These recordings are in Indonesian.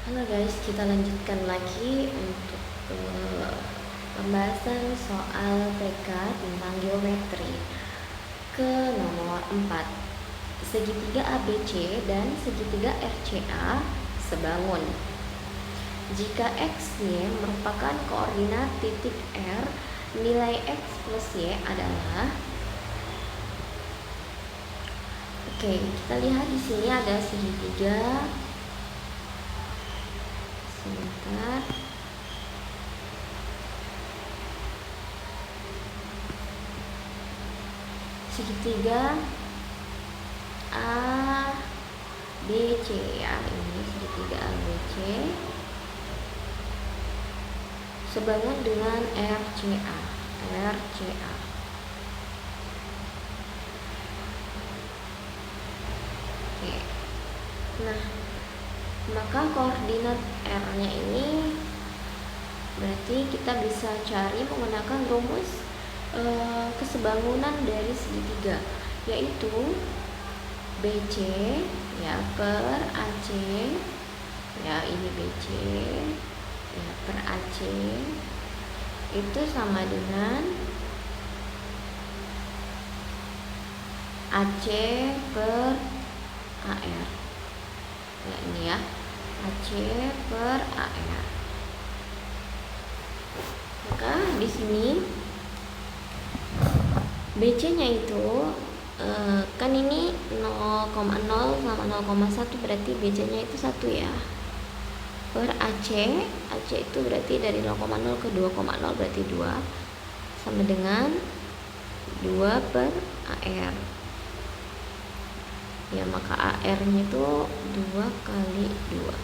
Halo guys, kita lanjutkan lagi untuk pembahasan soal TK tentang geometri ke nomor 4. Segitiga ABC dan segitiga RCA sebangun. Jika X-Y merupakan koordinat titik R, nilai X plus Y adalah. Oke, kita lihat di sini ada segitiga. Sebentar. Segitiga A B C ya, ini segitiga A B C sebangun dengan RCA. Oke. Nah, maka koordinat R-nya ini berarti kita bisa cari menggunakan rumus kesebangunan dari segitiga, yaitu BC ya per AC ya, ini BC ya per AC itu sama dengan AC per AR ya, ini ya AC per AR. Maka di sini BC-nya itu kan ini 0,0 sama 0,1, berarti BC-nya itu 1 ya. Per AC itu berarti dari 0,0 ke 2,0 berarti 2 sama dengan 2 per AR. Ya, maka AR-nya itu 2 kali 2.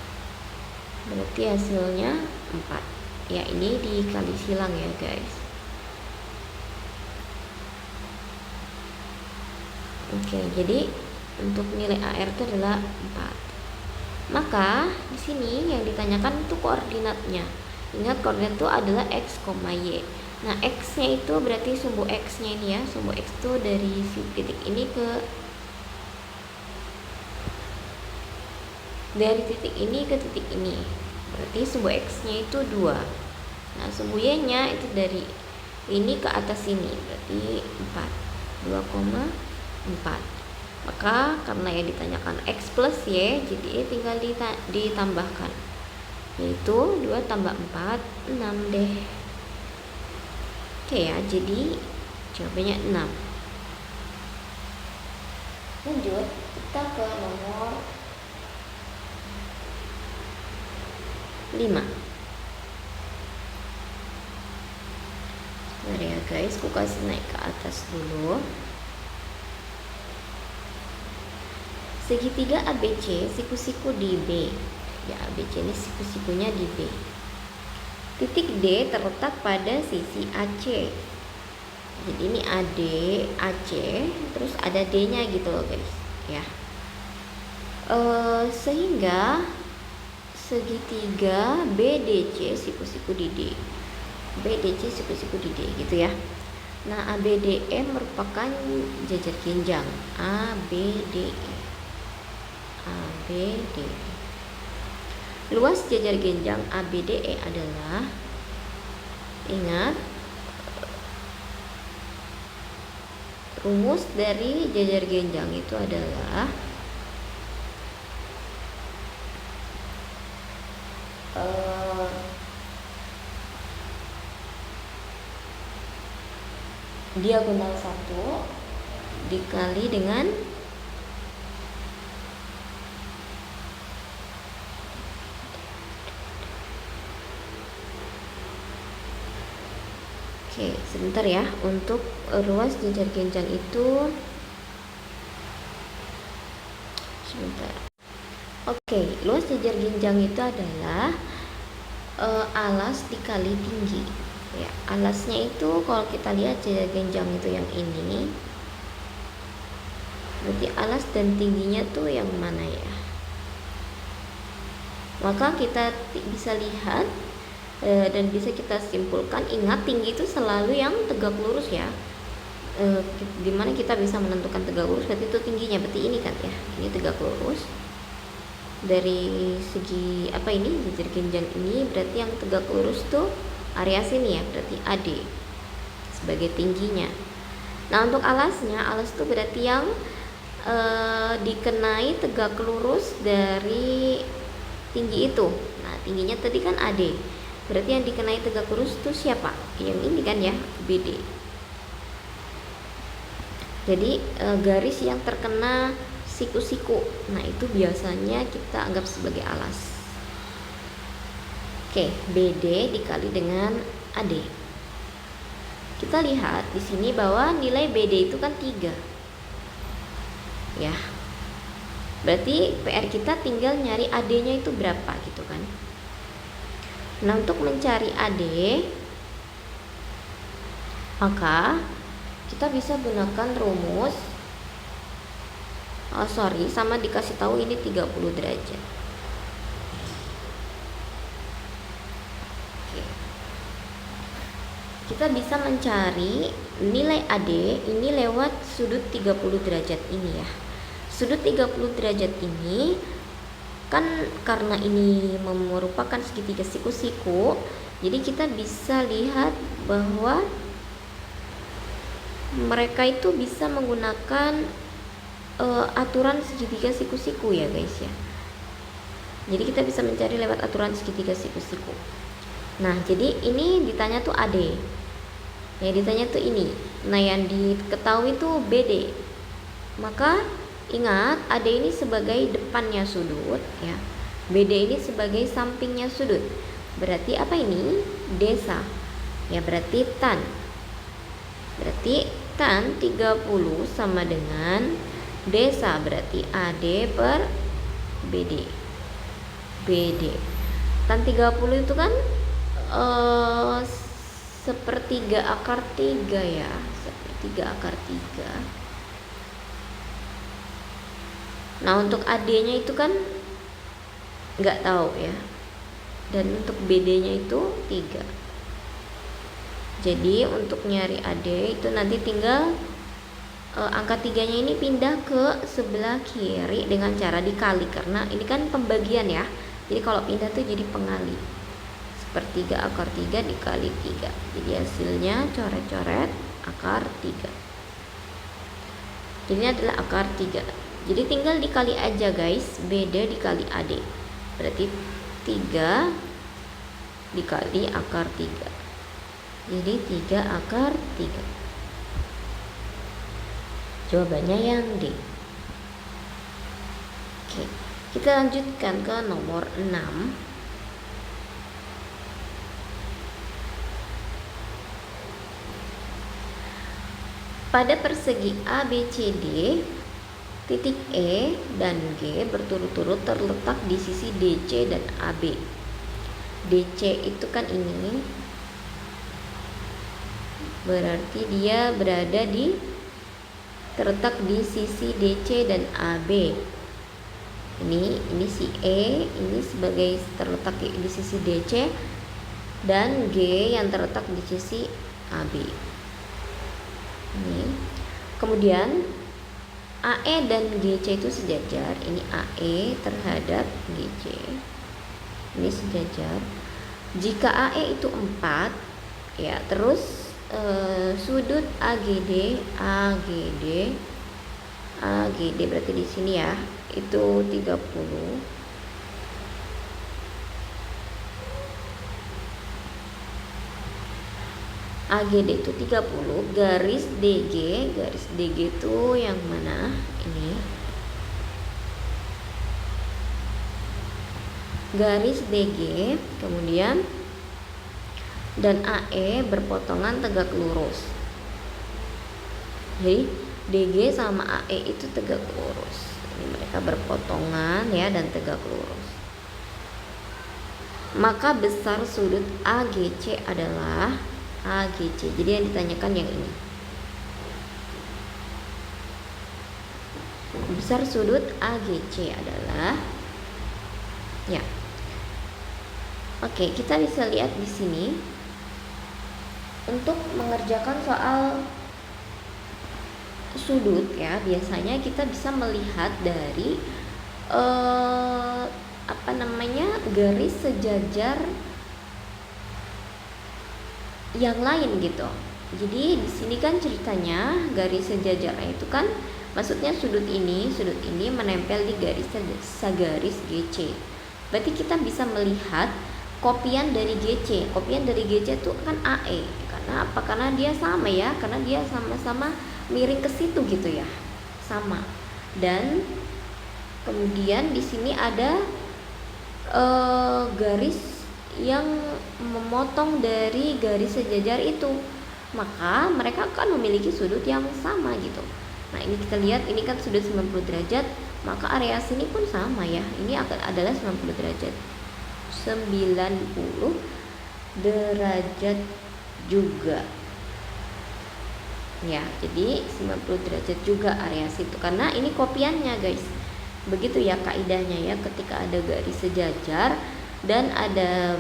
Berarti hasilnya 4. Ya, ini dikali silang ya, guys. Oke, jadi untuk nilai AR itu adalah 4. Maka di sini yang ditanyakan itu koordinatnya. Ingat, koordinat itu adalah X, Y. Nah, X-nya itu berarti sumbu X-nya ini ya. Sumbu X itu dari si titik ini ke titik ini. Berarti sumbu X-nya itu 2. Nah, sumbu Y-nya itu dari ini ke atas ini. Berarti 4. 2,4. Maka karena yang ditanyakan X plus Y, jadi tinggal ditambahkan, yaitu 2 tambah 4, 6 deh. Oke ya, jadi jawabannya 6. Lanjut, kita ke nomor 5. Sebentar ya guys, aku kasih naik ke atas dulu. Segitiga ABC siku-siku di B. Ya, ABC ini siku-sikunya di B. Titik D terletak pada sisi AC. Jadi ini AD, AC, terus ada D-nya gitu loh guys. Ya. Sehingga segitiga BDC siku-siku di D. BDC siku-siku di D gitu ya. Nah, ABDE merupakan jajar genjang. ABDE. Luas jajar genjang ABDE adalah, ingat, rumus dari jajar genjang itu adalah diagonal 1 dikali dengan Oke, sebentar ya. Untuk ruas jajar genjang itu sebentar. Oke, luas jajar genjang itu adalah alas dikali tinggi. Ya, alasnya itu kalau kita lihat jajar genjang itu yang ini. Berarti alas dan tingginya tuh yang mana ya? Maka kita bisa lihat dan bisa kita simpulkan. Ingat, tinggi itu selalu yang tegak lurus ya. Dimana kita bisa menentukan tegak lurus, berarti itu tingginya, berarti ini kan ya, ini tegak lurus. dari segi apa ini, jejak jenjang ini berarti yang tegak lurus tuh area sini ya, berarti AD sebagai tingginya. Nah untuk alasnya, alas tuh berarti yang dikenai tegak lurus dari tinggi itu. Nah tingginya tadi kan AD, berarti yang dikenai tegak lurus itu siapa? Yang ini kan ya, BD. Jadi garis yang terkena siku-siku, nah itu biasanya kita anggap sebagai alas. Oke, BD dikali dengan AD. Kita lihat di sini bahwa nilai BD itu kan 3. Ya. Berarti PR kita tinggal nyari AD-nya itu berapa gitu kan. Nah, untuk mencari AD, maka kita bisa gunakan rumus sama dikasih tahu ini 30 derajat. Oke. Kita bisa mencari nilai AD ini lewat sudut 30 derajat ini ya. Sudut 30 derajat ini kan karena ini merupakan segitiga siku-siku, jadi kita bisa lihat bahwa mereka itu bisa menggunakan aturan segitiga siku-siku ya guys ya. Jadi kita bisa mencari lewat aturan segitiga siku-siku. Nah jadi ini ditanya tuh AD, ya ditanya tuh ini. Nah yang diketahui tuh BD. Maka ingat AD ini sebagai depannya sudut ya, BD ini sebagai sampingnya sudut. Berarti apa ini? Desa ya, berarti tan. Berarti tan 30 sama dengan desa, berarti AD per BD. BD tan 30 itu kan sepertiga akar 3 ya, sepertiga akar 3. Nah untuk AD-nya itu kan nggak tahu ya, dan untuk BD-nya itu 3. Jadi untuk nyari AD itu nanti tinggal angka 3-nya ini pindah ke sebelah kiri dengan cara dikali, karena ini kan pembagian ya. Jadi kalau pindah tuh jadi pengali. Sepertiga akar 3 dikali 3. Jadi hasilnya coret-coret akar 3. Ini adalah akar 3. Jadi tinggal dikali aja guys, BD dikali AD. Berarti 3 dikali akar 3. Jadi 3 akar 3. Jawabannya yang D. Oke, kita lanjutkan ke nomor 6. Pada persegi ABCD, titik E dan G berturut-turut terletak di sisi DC dan AB. DC itu kan ini, berarti dia terletak di sisi DC dan AB. Ini si E ini sebagai terletak di sisi DC, dan G yang terletak di sisi AB. Ini. Kemudian AE dan GC itu sejajar. Ini AE terhadap GC. Ini sejajar. Jika AE itu 4, ya, terus sudut AGD berarti di sini ya, itu 30. AGD itu 30, garis DG itu yang mana? Ini. Garis DG, kemudian dan AE berpotongan tegak lurus. Jadi DG sama AE itu tegak lurus. Ini mereka berpotongan ya dan tegak lurus. Maka besar sudut AGC adalah AGC. Jadi yang ditanyakan yang ini. Besar sudut AGC adalah, ya. Oke, kita bisa lihat di sini. Untuk mengerjakan soal sudut ya, biasanya kita bisa melihat dari apa namanya, garis sejajar yang lain gitu. Jadi di sini kan ceritanya garis sejajarnya itu kan maksudnya sudut ini menempel di garis segaris GC. Berarti kita bisa melihat kopian dari GC. Kopian dari GC itu kan AE. Karena apa? Karena dia sama ya, karena dia sama-sama miring ke situ gitu ya. Sama. Dan kemudian di sini ada garis yang memotong dari garis sejajar itu, maka mereka akan memiliki sudut yang sama gitu. Nah ini kita lihat, ini kan sudut 90 derajat, maka area sini pun sama ya, ini akan adalah 90 derajat 90 derajat juga ya. Jadi 90 derajat juga area situ, karena ini kopiannya guys. Begitu ya kaidahnya ya, ketika ada garis sejajar dan ada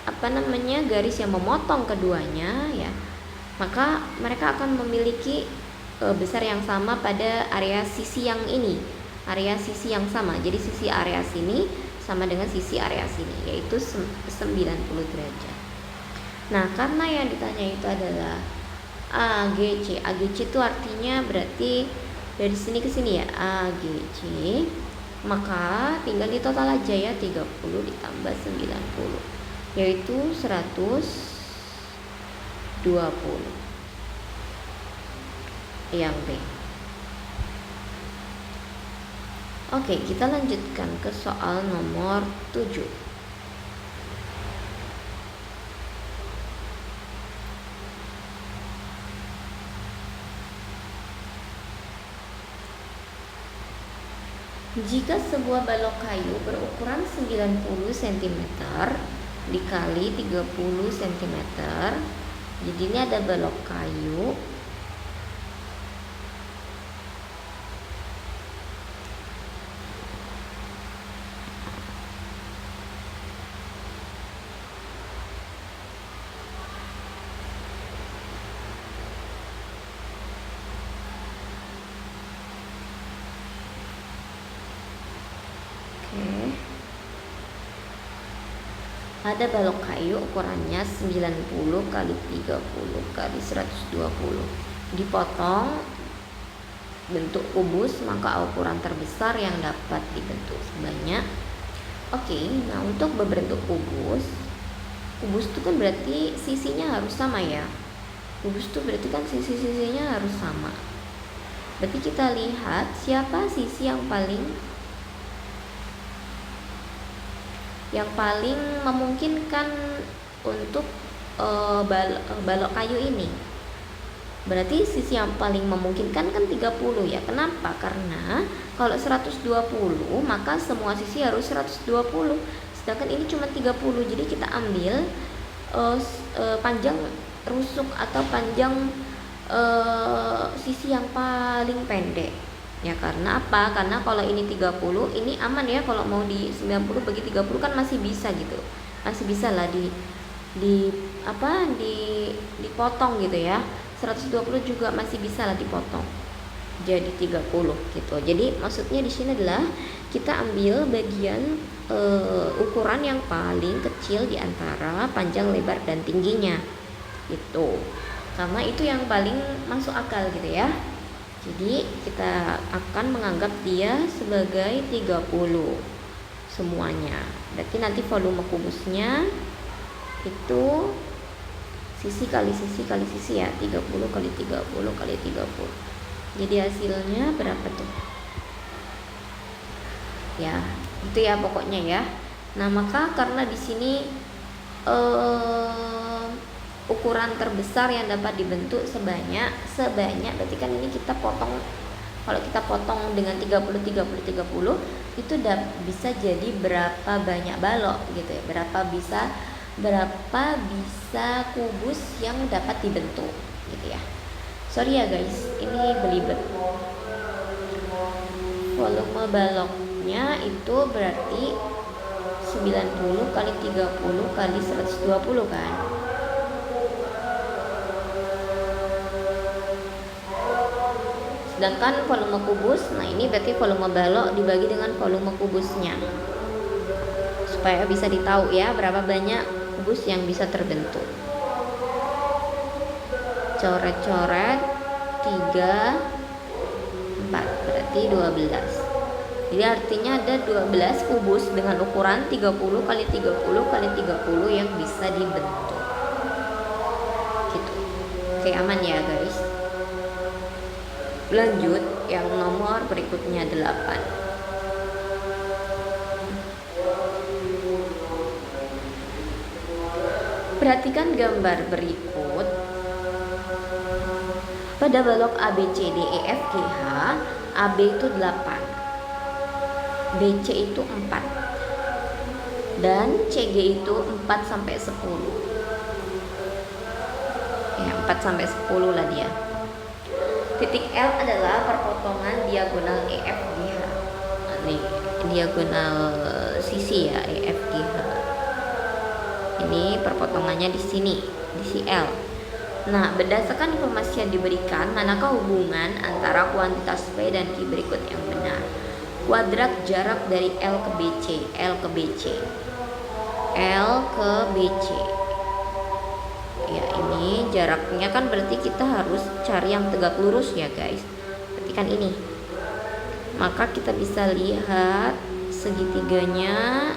apa namanya, garis yang memotong keduanya ya, maka mereka akan memiliki besar yang sama pada area sisi yang ini, area sisi yang sama. Jadi sisi area sini sama dengan sisi area sini, yaitu 90 derajat. Nah karena yang ditanya itu adalah AGC. AGC itu artinya berarti dari sini ke sini ya, AGC, maka tinggal ditotal aja ya, 30 ditambah 90 yaitu 120 yang B. Oke, kita lanjutkan ke soal nomor 7. Jika sebuah balok kayu berukuran 90 cm dikali 30 cm, jadi ini ada balok kayu ada balok kayu ukurannya 90 kali 30 kali 120, dipotong bentuk kubus, maka ukuran terbesar yang dapat dibentuk sebanyak. Oke, nah untuk berbentuk kubus itu kan berarti sisinya harus sama ya. Kubus itu berarti kan sisi-sisinya harus sama. Berarti kita lihat siapa sisi yang paling memungkinkan untuk balok kayu ini. Berarti sisi yang paling memungkinkan kan 30 ya. Kenapa? Karena kalau 120 maka semua sisi harus 120, sedangkan ini cuma 30. Jadi kita ambil panjang rusuk atau panjang sisi yang paling pendek ya. Karena apa? Karena kalau ini 30, ini aman ya, kalau mau di 90 bagi 30 kan masih bisa gitu, masih bisa lah dipotong gitu ya. 120 juga masih bisa lah dipotong jadi 30 gitu. Jadi maksudnya di sini adalah kita ambil bagian ukuran yang paling kecil di antara panjang, lebar, dan tingginya gitu, karena itu yang paling masuk akal gitu ya. Jadi kita akan menganggap dia sebagai 30 semuanya. Berarti nanti volume kubusnya itu sisi kali sisi kali sisi ya, 30 kali 30 kali 30. Jadi hasilnya berapa tuh? Ya, itu ya pokoknya ya. Nah, maka karena di sini ukuran terbesar yang dapat dibentuk sebanyak berarti kan ini kita potong, kalau kita potong dengan 30 itu bisa jadi berapa banyak balok gitu ya, berapa bisa kubus yang dapat dibentuk gitu ya. Sorry ya guys, ini belibet. Volume baloknya itu berarti 90 kali 30 kali 120 kan. Sedangkan volume kubus, nah ini berarti volume balok dibagi dengan volume kubusnya, supaya bisa ditahu ya berapa banyak kubus yang bisa terbentuk. Coret-coret 3, 4, berarti 12. Jadi artinya ada 12 kubus dengan ukuran 30 kali 30 kali 30 yang bisa dibentuk. Gitu. Oke, aman ya guys. Lanjut yang nomor berikutnya 8. Perhatikan gambar berikut. Pada balok A, B, C, D, E, F, G, H, AB itu 8, BC itu 4, dan CG itu 4 sampai 10. Ya, 4 sampai 10 lah dia. Titik L adalah perpotongan diagonal EFGH. Nih, diagonal sisi ya EFGH. Ini perpotongannya di sini, di si L. Nah, berdasarkan informasi yang diberikan, manakah hubungan antara kuantitas V dan Q berikut yang benar? Kuadrat jarak dari L ke BC, L ke BC, L ke BC. Ya, ini jaraknya kan berarti kita harus cari yang tegak lurus ya guys. Berarti kan ini. Maka kita bisa lihat segitiganya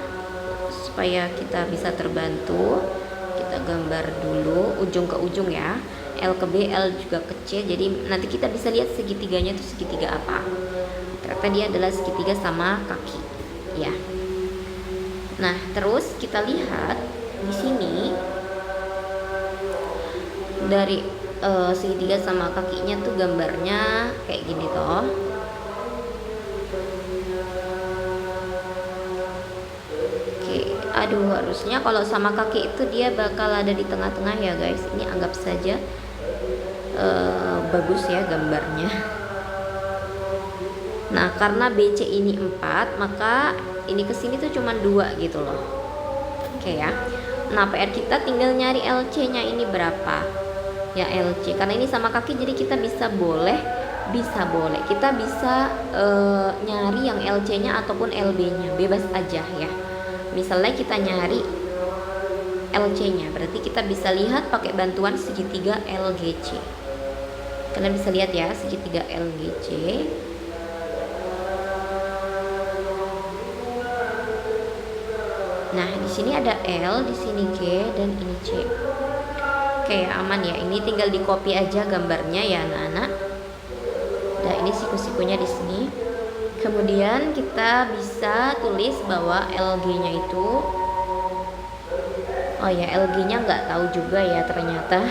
supaya kita bisa terbantu. Kita gambar dulu ujung ke ujung ya. L ke B, L juga ke C. Jadi nanti kita bisa lihat segitiganya itu segitiga apa. Ternyata dia adalah segitiga sama kaki ya. Nah, terus kita lihat di sini dari segitiga sama kakinya tuh gambarnya kayak gini toh. Oke, aduh, harusnya kalau sama kaki itu dia bakal ada di tengah-tengah ya guys. Ini anggap saja bagus ya gambarnya. Nah, karena BC ini 4, maka ini kesini tuh cuma 2 gitu loh. Oke ya. Nah, PR kita tinggal nyari LC-nya ini berapa. Ya, LC karena ini sama kaki, jadi kita bisa kita bisa nyari yang LC-nya ataupun LB-nya, bebas aja ya. Misalnya kita nyari LC-nya, berarti kita bisa lihat pakai bantuan segitiga LGC. Kalian bisa lihat ya segitiga LGC. Nah, di sini ada L, di sini G, dan ini C. Oke, aman ya. Ini tinggal di copy aja gambarnya ya anak-anak. Nah, ini siku-sikunya di sini. Kemudian kita bisa tulis bahwa LG-nya itu, oh ya, LG-nya nggak tahu juga ya ternyata.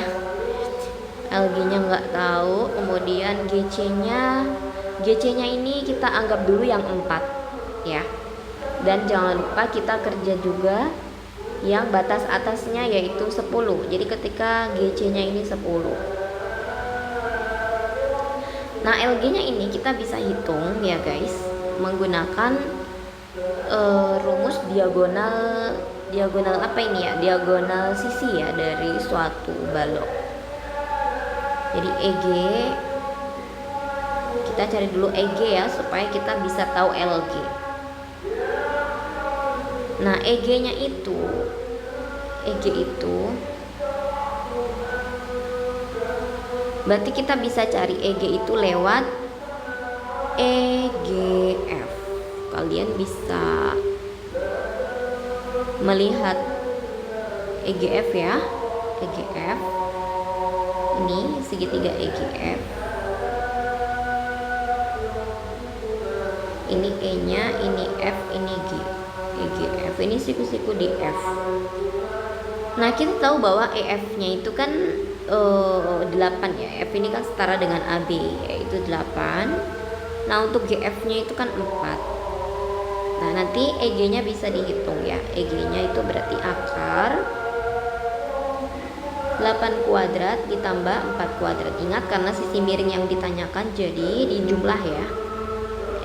LG-nya nggak tahu. Kemudian GC-nya ini kita anggap dulu yang 4 ya. Dan jangan lupa kita kerja juga yang batas atasnya yaitu 10. Jadi ketika GC-nya ini 10. Nah, LG-nya ini kita bisa hitung ya guys menggunakan rumus diagonal apa ini ya? Diagonal sisi ya dari suatu balok. Jadi EG, kita cari dulu EG ya supaya kita bisa tahu LG. Nah, EG-nya itu berarti kita bisa cari EG itu lewat EGF. Kalian bisa melihat EGF ya, EGF ini segitiga EGF, ini E nya, ini F, ini G. EGF ini siku-siku di F. Nah, kita tahu bahwa EF nya itu kan 8 ya. F ini kan setara dengan AB yaitu 8. Nah, untuk GF nya itu kan 4. Nah, nanti EG nya bisa dihitung ya. EG nya itu berarti akar 8 kuadrat ditambah 4 kuadrat. Ingat karena sisi miring yang ditanyakan, jadi dijumlah ya.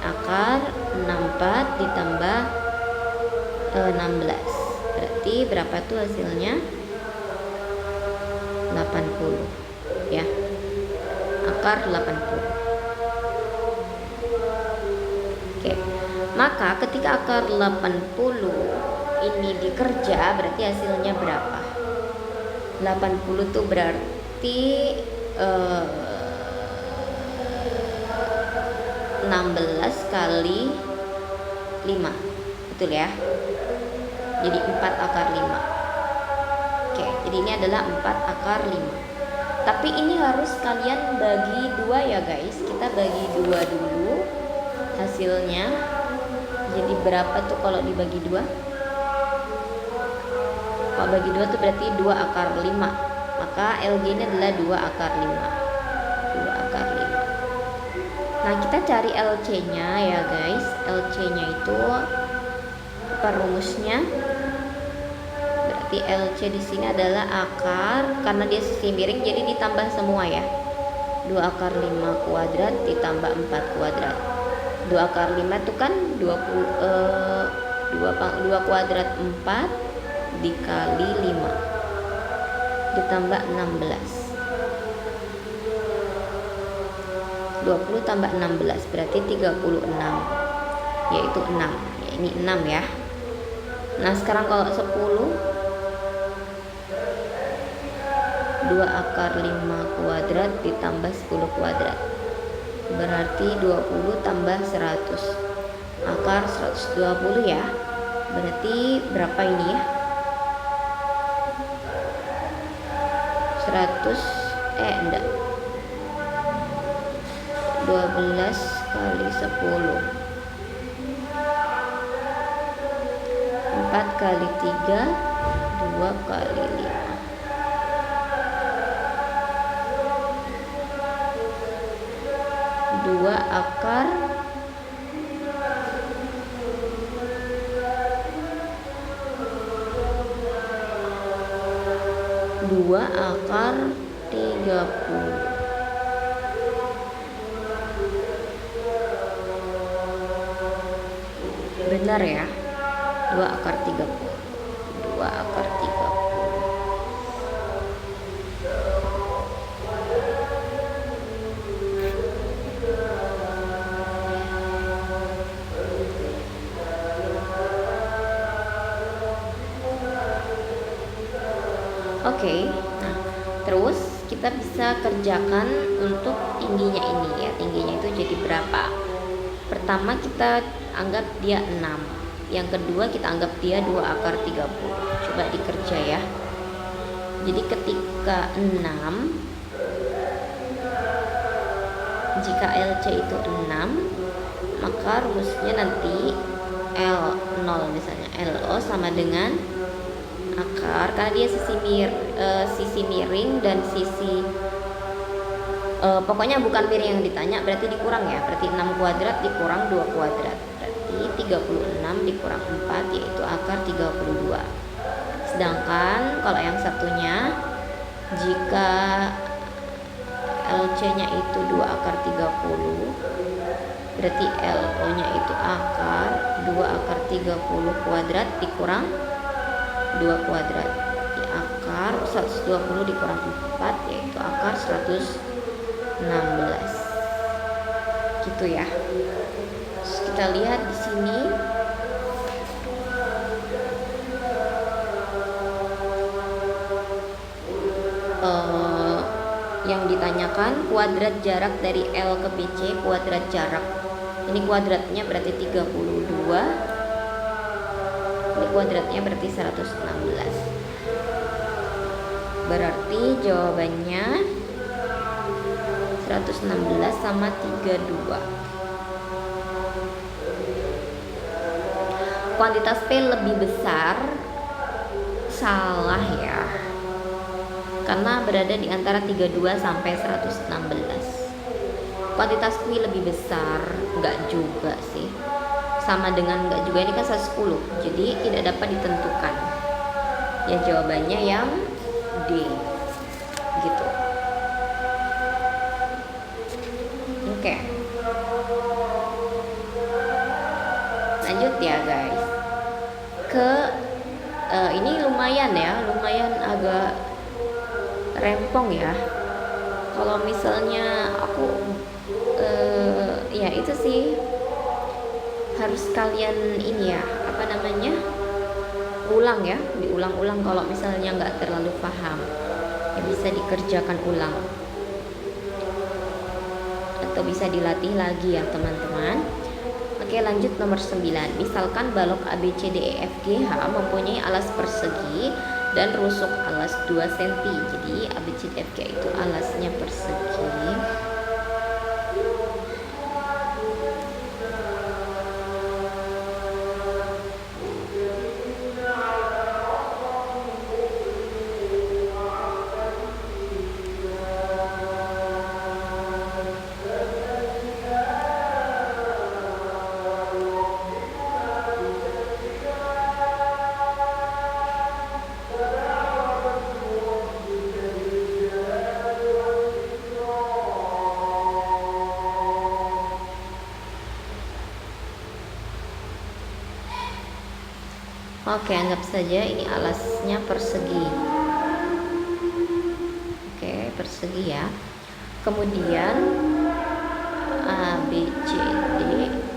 Akar 64 ditambah 16. Berarti berapa tuh hasilnya? 80 ya. Akar 80. Maka ketika akar 80 ini dikerja, berarti hasilnya berapa? 80 tuh berarti 16 kali 5, betul ya? Jadi 4 akar 5. Oke, jadi ini adalah 4 akar 5. Tapi ini harus kalian bagi 2 ya guys. Kita bagi 2 dulu hasilnya. Jadi berapa tuh kalau dibagi 2? Kalau bagi 2 tuh berarti 2 akar 5. Maka LG ini adalah 2 akar 5. 2 akar 5. Nah, kita cari LC-nya ya guys. LC-nya itu apa rumusnya? Berarti LC di sini adalah akar, karena dia sisi miring jadi ditambah semua ya. 2 akar 5 kuadrat ditambah 4 kuadrat. 2 akar 5 itu kan 2 kuadrat 4 dikali 5 ditambah 16. 20 tambah 16 berarti 36, yaitu 6 ya, ini 6 ya. Nah sekarang kalau 10, 2 akar 5 kuadrat ditambah 10 kuadrat berarti 20 tambah 100, akar 120 ya. Berarti berapa ini ya? 12 kali 10, 4 kali 3, 2 kali 5. 2 akar 30. Benar ya, 2 akar 30. 2 akar 30. Oke, nah terus kita bisa kerjakan untuk tingginya ini ya. Tingginya itu jadi berapa? Pertama kita anggap dia 6. Yang kedua kita anggap dia 2 akar 30. Coba dikerja ya. Jadi ketika 6, jika LC itu 6, maka rumusnya nanti L0 misalnya. LO sama dengan akar, karena dia sisi miring dan sisi pokoknya bukan miring yang ditanya, berarti dikurang ya. Berarti 6 kuadrat dikurang 2 kuadrat, berarti 36 dikurang 4 yaitu akar 32. Sedangkan kalau yang satunya, jika LC nya itu 2 akar 30, berarti LO nya itu akar 2 akar 30 kuadrat dikurang 2 kuadrat, di akar 120 dikurang 4 yaitu akar 116 gitu ya. Terus kita lihat di sini yang ditanyakan kuadrat jarak dari L ke BC, kuadrat jarak ini kuadratnya berarti 32, ini kuadratnya berarti 116. Berarti jawabannya 116 sama 32. Kuantitas P lebih besar, salah ya, karena berada di antara 32 sampai 116. Kuantitas Q lebih besar, enggak juga sih, sama dengan enggak juga, ini kan 110, jadi tidak dapat ditentukan ya. Jawabannya yang D gitu. Oke, lanjut ya guys ke ini lumayan agak rempong ya. Kalau misalnya aku ya itu sih harus kalian ini ya, apa namanya, ulang ya, diulang-ulang kalau misalnya nggak terlalu paham ya, bisa dikerjakan ulang atau bisa dilatih lagi ya teman-teman. Oke, lanjut nomor 9. Misalkan balok ABCDEFGH mempunyai alas persegi dan rusuk alas 2 cm. Jadi ABCDEFGH itu alasnya persegi. Oke, anggap saja ini alasnya persegi. Oke, persegi ya. Kemudian A, B, C, D,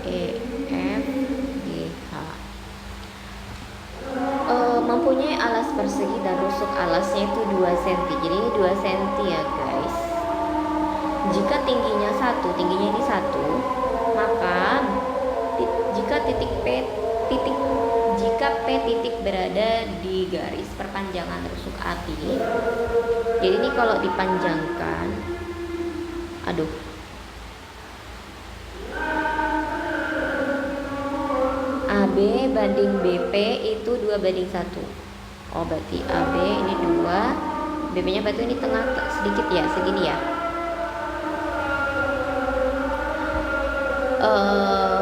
E, F, G, H mempunyai alas persegi dan rusuk alasnya itu 2 cm. Jadi ini 2 cm ya guys. Jika tingginya 1, tingginya ini 1, maka jika P titik berada di garis perpanjangan rusuk AB, jadi ini kalau dipanjangkan, AB banding BP itu 2:1. Oh berarti AB ini 2, BP nya berarti ini tengah sedikit ya, segini ya.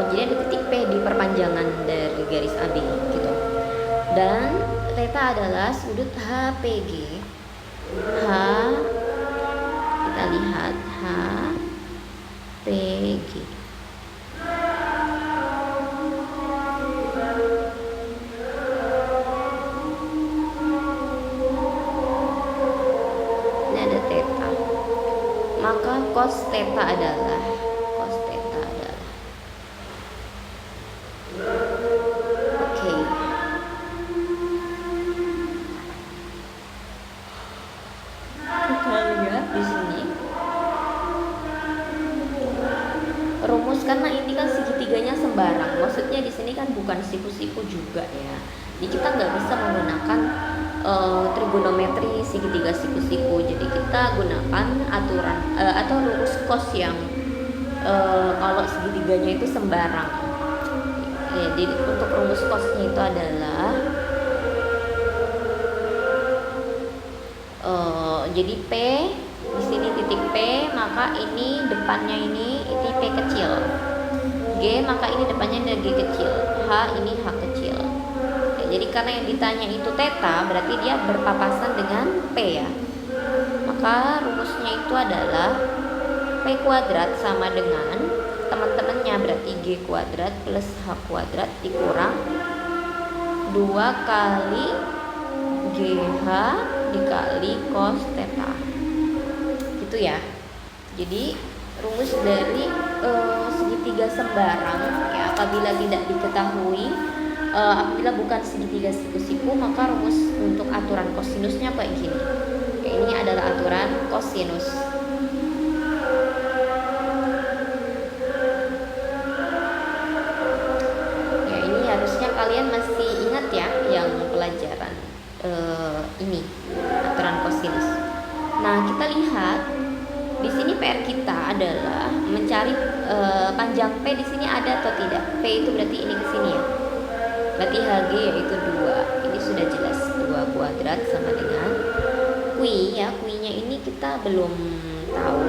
Jadi ada titik P di perpanjangan dari garis AB gitu. Dan theta adalah sudut HPG. Kita lihat HPG. Ini ada theta. Maka cos theta adalah karena ini kan segitiganya sembarang, maksudnya di sini kan bukan siku-siku juga ya, jadi kita nggak bisa menggunakan trigonometri segitiga siku-siku. Jadi kita gunakan aturan atau rumus cos yang kalau segitiganya itu sembarang ya. Jadi untuk rumus cosnya itu adalah jadi P di sini titik P, maka ini depannya ini P kecil. G, maka ini depannya ada G kecil. H, ini H kecil. Ya, jadi karena yang ditanya itu theta, berarti dia berpapasan dengan P ya. Maka rumusnya itu adalah P kuadrat sama dengan teman-temannya, berarti G kuadrat plus H kuadrat dikurang 2 kali GH dikali cos theta. Itu ya. Jadi rumus dari segitiga sembarang ya, apabila tidak diketahui, apabila bukan segitiga siku-siku, maka rumus untuk aturan kosinusnya kayak gini. Oke, ini adalah aturan kosinus. Ya, ini harusnya kalian masih ingat ya yang pelajaran ini aturan kosinus. Nah, kita lihat di sini PR kita adalah mencari panjang P di sini ada atau tidak. P itu berarti ini ke sini ya. Berarti HG yaitu 2. Ini sudah jelas, 2 kuadrat sama dengan Q ya. Q-nya ini kita belum tahu.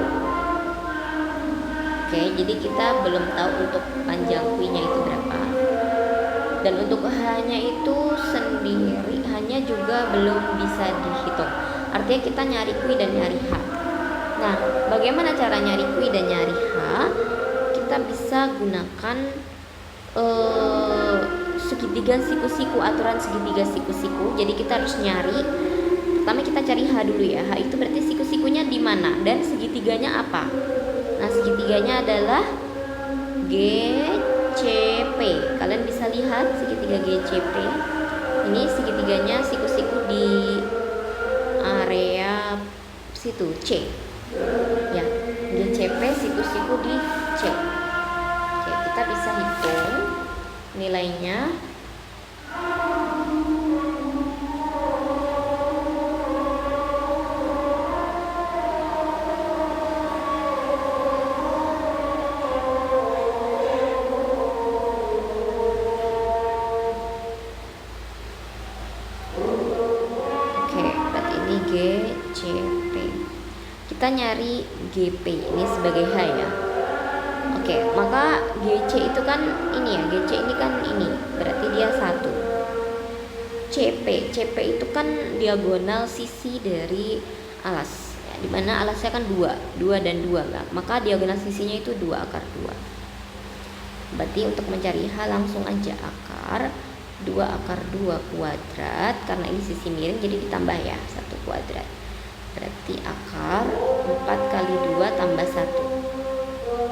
Oke, jadi kita belum tahu untuk panjang Q-nya itu berapa. Dan untuk H-nya itu sendiri hanya juga belum bisa dihitung. Artinya kita nyari Q dan nyari H. Nah, bagaimana cara nyari Q dan nyari H? Kita bisa gunakan segitiga siku-siku, aturan segitiga siku-siku. Jadi kita harus nyari, pertama kita cari H dulu ya. H itu berarti siku-sikunya di mana dan segitiganya apa? Nah, segitiganya adalah G, C, GCP. Kalian bisa lihat segitiga GCP. Ini segitiganya siku-siku di area situ C. Ya, GCP siku-siku di C. Oke, kita bisa hitung nilainya. GCP. Kita nyari GP ini sebagai H ya. Oke, maka GC itu kan ini ya, GC ini kan ini, berarti dia 1. CP itu kan diagonal sisi dari alas ya, dimana alasnya kan 2 dan 2 kan? Maka diagonal sisinya itu 2 akar 2. Berarti untuk mencari H langsung aja akar 2 akar 2 kuadrat, karena ini sisi miring jadi ditambah ya 1 kuadrat. Berarti akar 4 kali 2 tambah 1.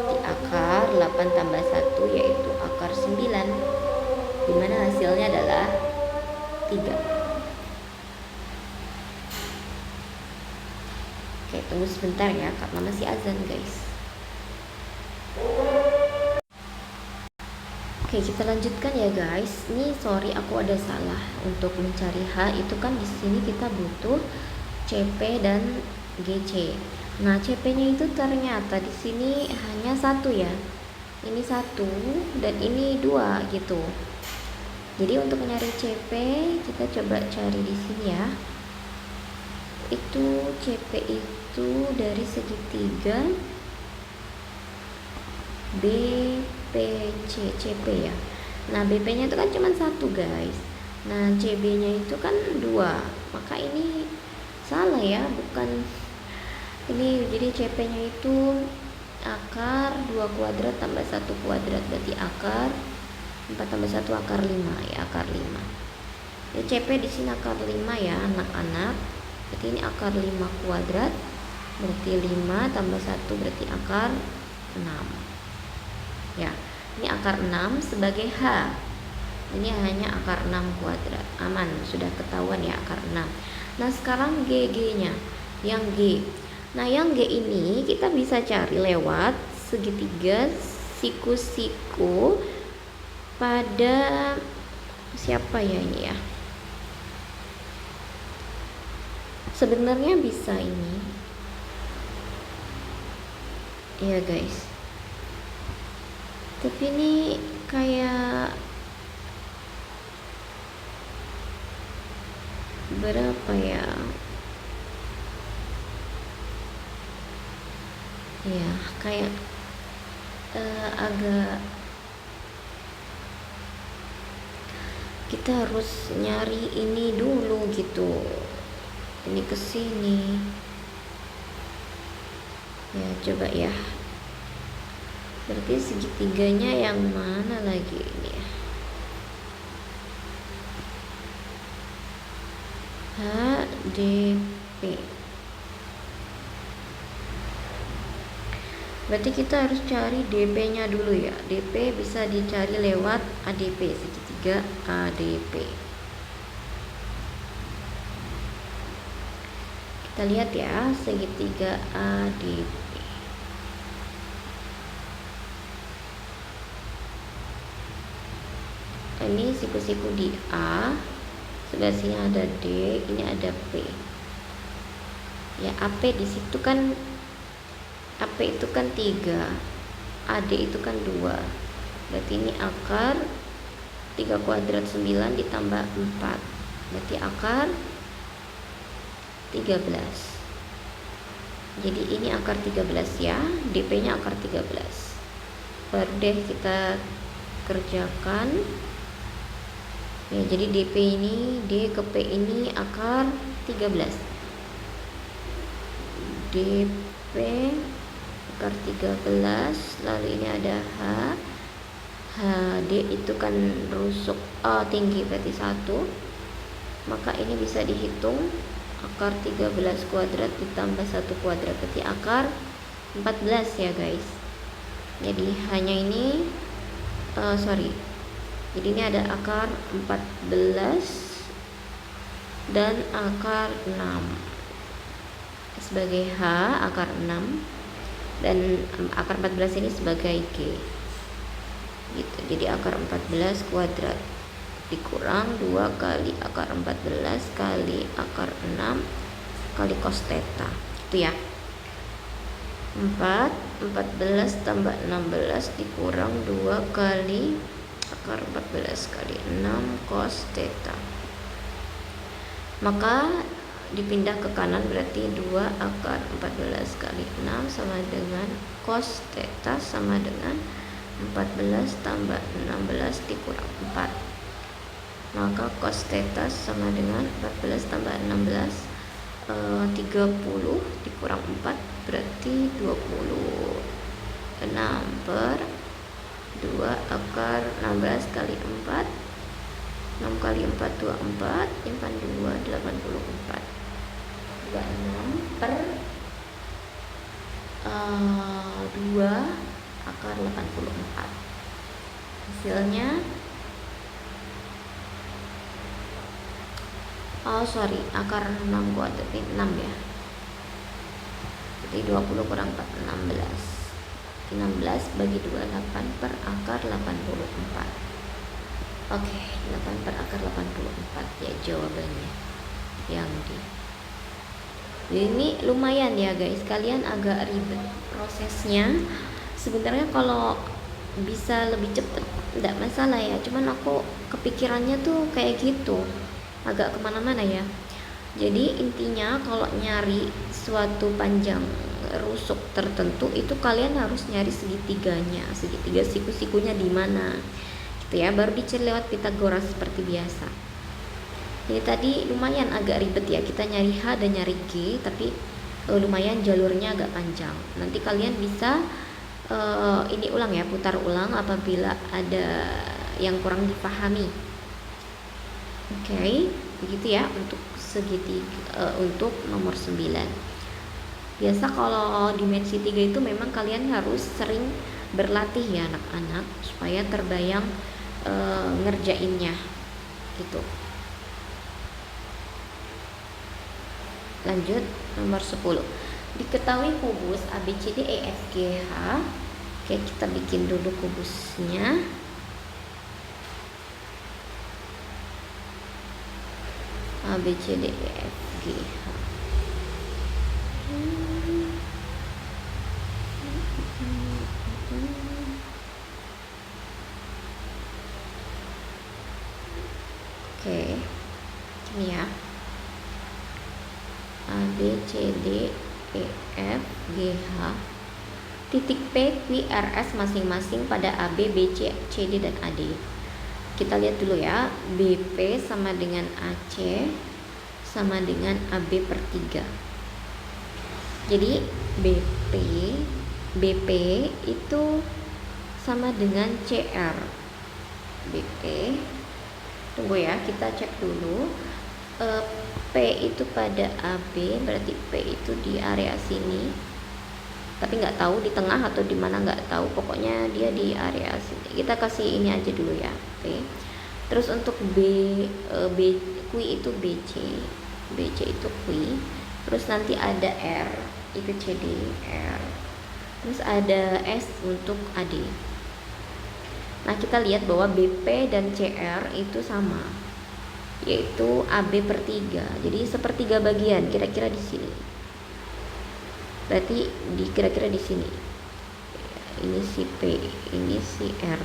Di akar 8 tambah 1 yaitu akar 9. Dimana hasilnya adalah 3. Oke, tunggu sebentar ya karena masih azan guys. Oke, kita lanjutkan ya guys. Ini sorry aku ada salah. Untuk mencari H itu kan di sini kita butuh CP dan GC. Nah, CP-nya itu ternyata di sini hanya 1 ya. Ini 1 dan ini 2 gitu. Jadi untuk mencari CP kita coba cari di sini ya. Itu CP itu dari segitiga BPC, CP ya. Nah, BP-nya itu kan cuma 1 guys. Nah, CB-nya itu kan 2. Maka ini salah ya, bukan ini. Jadi CP-nya itu akar 2 kuadrat tambah 1 kuadrat, berarti akar 4 tambah 1 akar 5 ya, akar 5. Ya, CP di sini akar 5 ya anak-anak. Berarti ini akar 5 kuadrat, berarti 5 tambah 1 berarti akar 6. Ya, ini akar 6 sebagai H. Ini hanya akar 6 kuadrat. Aman, sudah ketahuan ya akar 6. Nah, sekarang GG-nya, yang G. Nah, yang G ini kita bisa cari lewat segitiga siku-siku pada siapa ya ini ya. Sebenarnya bisa ini. Iya, guys. Tapi ini kayak berapa ya? Ya, kayak agak kita harus nyari ini dulu gitu. Ini ke sini. Ya, coba ya. Berarti segitiganya yang mana lagi ini ya? HDP. Berarti kita harus cari DP-nya dulu ya. DP bisa dicari lewat ADP, segitiga ADP. Kita lihat ya, segitiga ADP. Ini siku-siku di A, sebelah sini ada D, ini ada P. Ya, AP di situ kan, AP itu kan 3, AD itu kan 2. Berarti ini akar 3 kuadrat 9 ditambah 4. Berarti akar 13. Jadi ini akar 13 ya, DP-nya akar 13. Baru deh kita kerjakan. Ya, jadi DP ini, D ke P ini akar 13. DP akar 13, lalu ini ada H. HD itu kan rusuk tinggi berarti 1. Maka ini bisa dihitung akar 13 kuadrat ditambah 1 kuadrat berarti akar 14 ya guys. Jadi hanya ini sorry, jadi ini ada akar 14 dan akar 6 sebagai H, akar 6, dan akar 14 ini sebagai G gitu. Jadi akar 14 kuadrat dikurang 2 kali akar 14 kali akar 6 kali cos theta itu ya. 14 tambah 16 dikurang 2 kali akar 14 kali 6 cos theta, maka dipindah ke kanan berarti 2 akar 14 kali 6 sama dengan cos theta sama dengan 14 tambah 16 dikurang 4, maka cos theta sama dengan 14 tambah 16 30 dikurang 4 berarti 26 per 2 akar 16 kali 4, 6 kali 4 24, simpan 2 84, 26 per 2 akar 84, hasilnya akar 6 kuadrat ini 6 ya, jadi 20 kurang 4 16 bagi 2 8 per akar 84. Oke, 8 per akar 84 ya jawabannya yang di. Ini lumayan ya guys, kalian agak ribet prosesnya. Sebenarnya kalau bisa lebih cepet tidak masalah ya, cuman aku kepikirannya tuh kayak gitu, agak kemana-mana ya. Jadi intinya kalau nyari suatu panjang rusuk tertentu itu kalian harus nyari segitiganya, segitiga siku-sikunya di mana gitu ya, baru dicari lewat Pitagoras seperti biasa. Jadi tadi lumayan agak ribet ya, kita nyari H dan nyari G, tapi lumayan jalurnya agak panjang. Nanti kalian bisa ini ulang ya, putar ulang apabila ada yang kurang dipahami. Oke, begitu ya untuk segitiga untuk nomor 9. Biasa kalau dimensi 3 itu memang kalian harus sering berlatih ya anak-anak supaya terbayang ngerjainnya gitu. Lanjut nomor 10. Diketahui kubus ABCDEFGH. Oke, kita bikin dulu kubusnya. ABCDEFGH. Oke, ini ya, A B C D E F G H. Titik P, Q, R, S masing-masing pada AB, BC, CD dan AD. Kita lihat dulu ya, BP sama dengan AC sama dengan AB per 3. Jadi BP itu sama dengan CR. BP, tunggu ya, kita cek dulu. P itu pada AB, berarti P itu di area sini, tapi nggak tahu di tengah atau di mana, nggak tahu, pokoknya dia di area sini. Kita kasih ini aja dulu ya, P. Terus untuk Q itu BC itu Q. Terus nanti ada R itu CD, R. Terus ada S untuk AD. Nah, kita lihat bahwa BP dan CR itu sama, yaitu AB per 3. Jadi sepertiga bagian, kira-kira di sini. Berarti kira-kira di sini. Ini si P, ini si R.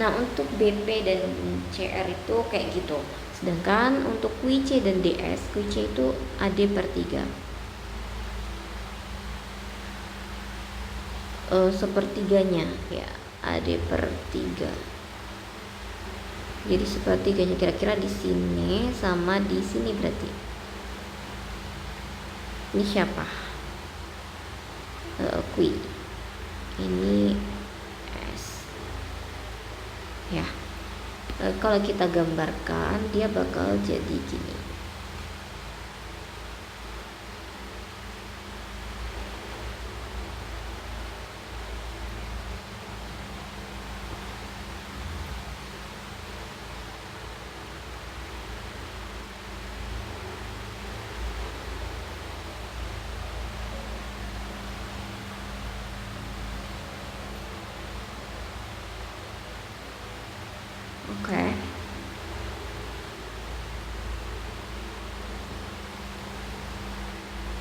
Nah, untuk BP dan CR itu kayak gitu. Sedangkan untuk QC dan DS, QC itu AD per 3. Sepertiganya ya, AD per 3. Jadi sepertiganya kira-kira di sini sama di sini berarti. Ini siapa? Q. Ini S. Ya. Kalau kita gambarkan dia bakal jadi gini.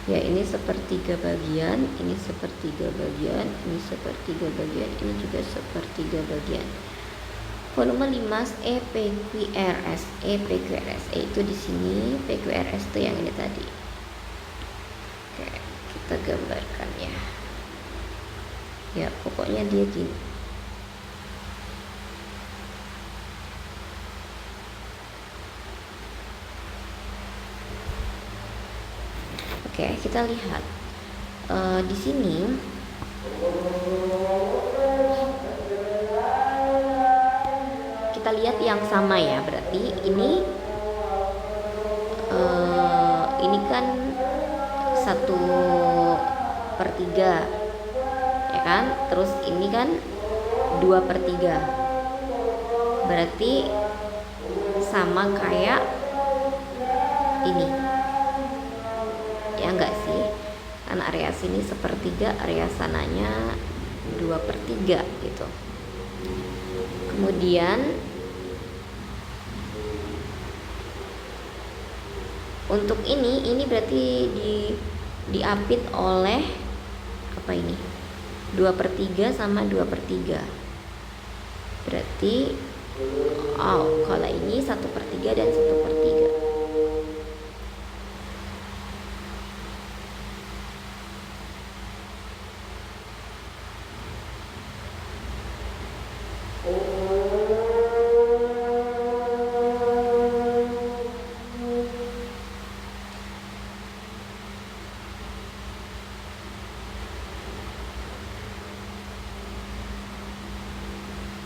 Ya, ini sepertiga bagian, ini sepertiga bagian, ini sepertiga bagian, ini juga sepertiga bagian. Volume 5 EPQRS, EPQRS itu di sini, PQRS itu yang ini tadi. Oke, kita gambarkan ya. Ya, pokoknya dia gini. Oke, kita lihat di sini kita lihat yang sama ya, berarti ini kan 1/3 ya kan, terus ini kan 2/3, berarti sama kayak ini ya, enggak sih, kan area sini 1/3, area sananya 2/3 gitu. Kemudian untuk ini berarti diapit oleh apa ini, 2/3 sama 2/3, berarti kalau ini 1/3 dan 1/3.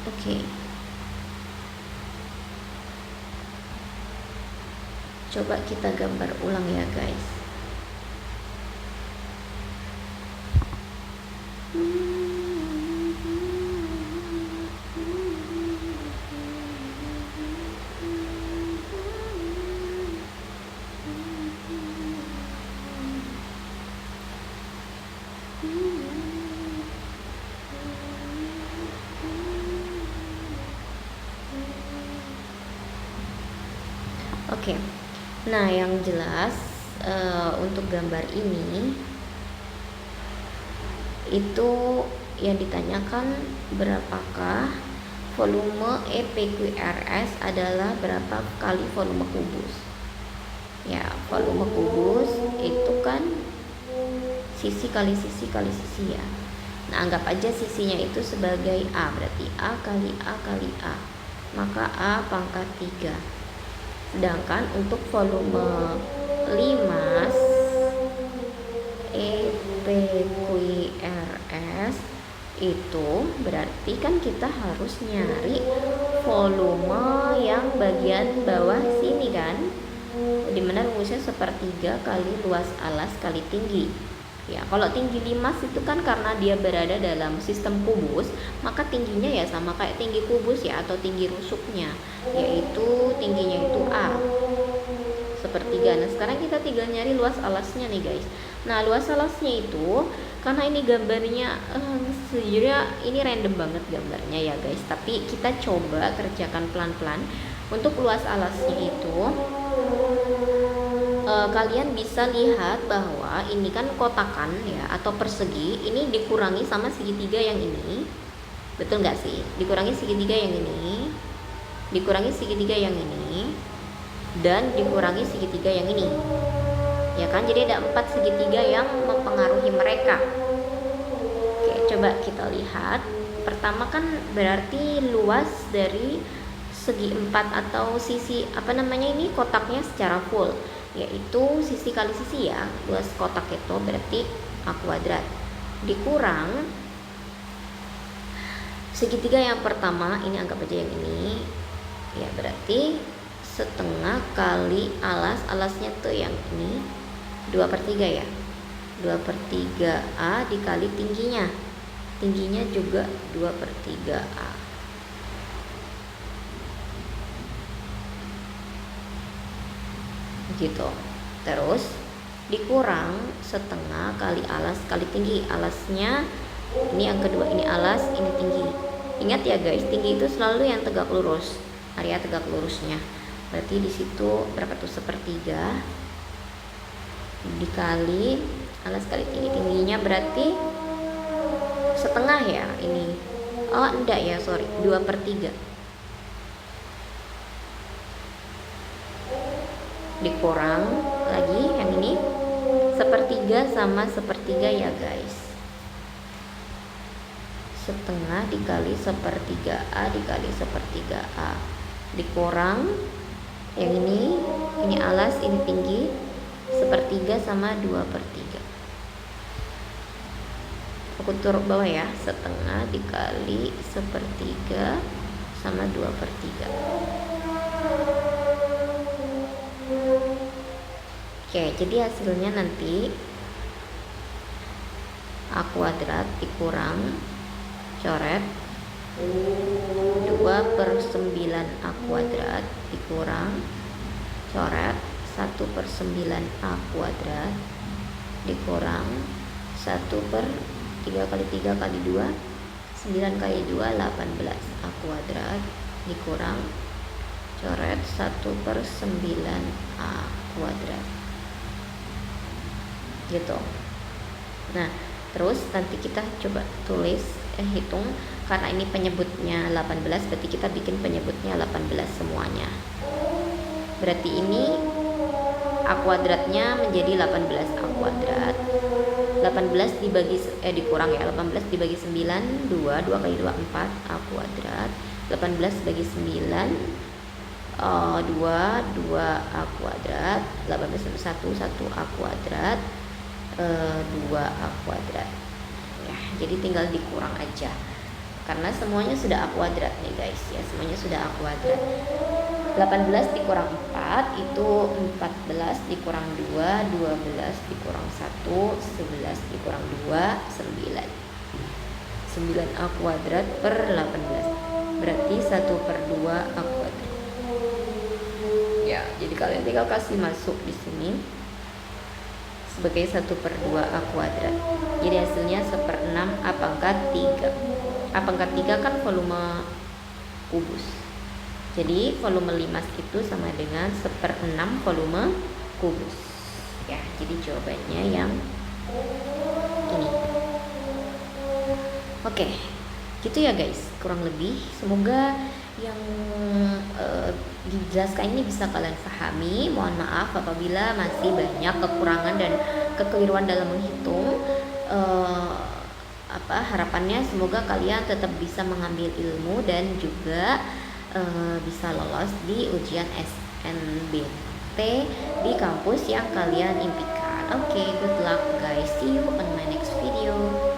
Oke. Coba kita gambar ulang ya, guys. Oke. Nah, yang jelas untuk gambar ini itu yang ditanyakan berapakah volume EPQRS adalah berapa kali volume kubus. Ya, volume kubus itu kan sisi kali sisi kali sisi ya. Nah, anggap aja sisinya itu sebagai A, berarti A kali A kali A, maka A pangkat 3. Sedangkan untuk volume 5 EPQRS itu berarti kan kita harus nyari volume yang bagian bawah sini kan, dimana rumusnya 1/3 kali luas alas kali tinggi. Ya, kalau tinggi limas itu kan karena dia berada dalam sistem kubus, maka tingginya ya sama kayak tinggi kubus ya, atau tinggi rusuknya, yaitu tingginya itu A 1/3. Nah, sekarang kita tinggal nyari luas alasnya nih, guys. Nah, luas alasnya itu karena ini gambarnya sejujurnya ini random banget gambarnya ya, guys, tapi kita coba kerjakan pelan-pelan. Untuk luas alasnya itu kalian bisa lihat bahwa ini kan kotakan ya, atau persegi, ini dikurangi sama segitiga yang ini, betul nggak sih? Dikurangi segitiga yang ini, dikurangi segitiga yang ini, dan dikurangi segitiga yang ini, ya kan? Jadi ada 4 segitiga yang mempengaruhi mereka. Oke, coba kita lihat. Pertama kan berarti luas dari segi 4 atau sisi apa namanya ini, kotaknya secara full, yaitu sisi kali sisi ya, luas kotak itu berarti A kuadrat dikurang segitiga yang pertama, ini anggap aja yang ini ya, berarti setengah kali alasnya tuh yang ini 2/3 ya, 2/3 A dikali tingginya juga 2/3 A gitu. Terus dikurang setengah kali alas kali tinggi, alasnya ini yang kedua, ini alas, ini tinggi. Ingat ya, guys, tinggi itu selalu yang tegak lurus, area tegak lurusnya. Berarti di situ berapa tuh, 1/3 dikali alas kali tingginya berarti setengah ya ini. Oh enggak ya, sorry, 2/3 dikurang lagi yang ini 1/3 sama 1/3 ya guys. Setengah dikali 1/3A dikali 1/3A dikurang yang ini alas, ini tinggi, 1/3 sama 2/3. Aku turun bawah ya, setengah dikali 1/3 sama 2/3. Oke, jadi hasilnya nanti A kuadrat dikurang coret 2/9 A kuadrat dikurang coret 1/9 A kuadrat dikurang 1/3 kali 3 kali 2 9 kali 2 18 A kuadrat dikurang coret 1/9 A kuadrat gitu. Nah terus nanti kita coba tulis hitung, karena ini penyebutnya 18 berarti kita bikin penyebutnya 18 semuanya. Berarti ini A kuadratnya menjadi 18 A kuadrat. 18 dibagi dikurang ya, 18 dibagi 9 2 kali 2 4 A kuadrat. 18 bagi 9 2 A kuadrat. 18 1 A kuadrat 2 A kuadrat ya. Jadi tinggal dikurang aja karena semuanya sudah A kuadrat nih guys ya, semuanya sudah A kuadrat. 18 dikurang 4 itu 14 dikurang 2 12 dikurang 1 11 dikurang 2 9 A kuadrat per 18 berarti 1/2 A kuadrat ya. Jadi kalian tinggal kasih masuk di sini sebagai 1/2 A kuadrat. Jadi hasilnya 1/6 A pangkat 3. A pangkat 3 kan volume kubus. Jadi volume limas itu sama dengan 1/6 volume kubus. Ya, jadi jawabannya yang ini. Oke, gitu ya guys, kurang lebih. Semoga yang dijelaskan ini bisa kalian pahami. Mohon maaf apabila masih banyak kekurangan dan kekeliruan dalam menghitung. Harapannya semoga kalian tetap bisa mengambil ilmu dan juga bisa lolos di ujian SNBT di kampus yang kalian impikan. Oke, good luck guys. See you on my next video.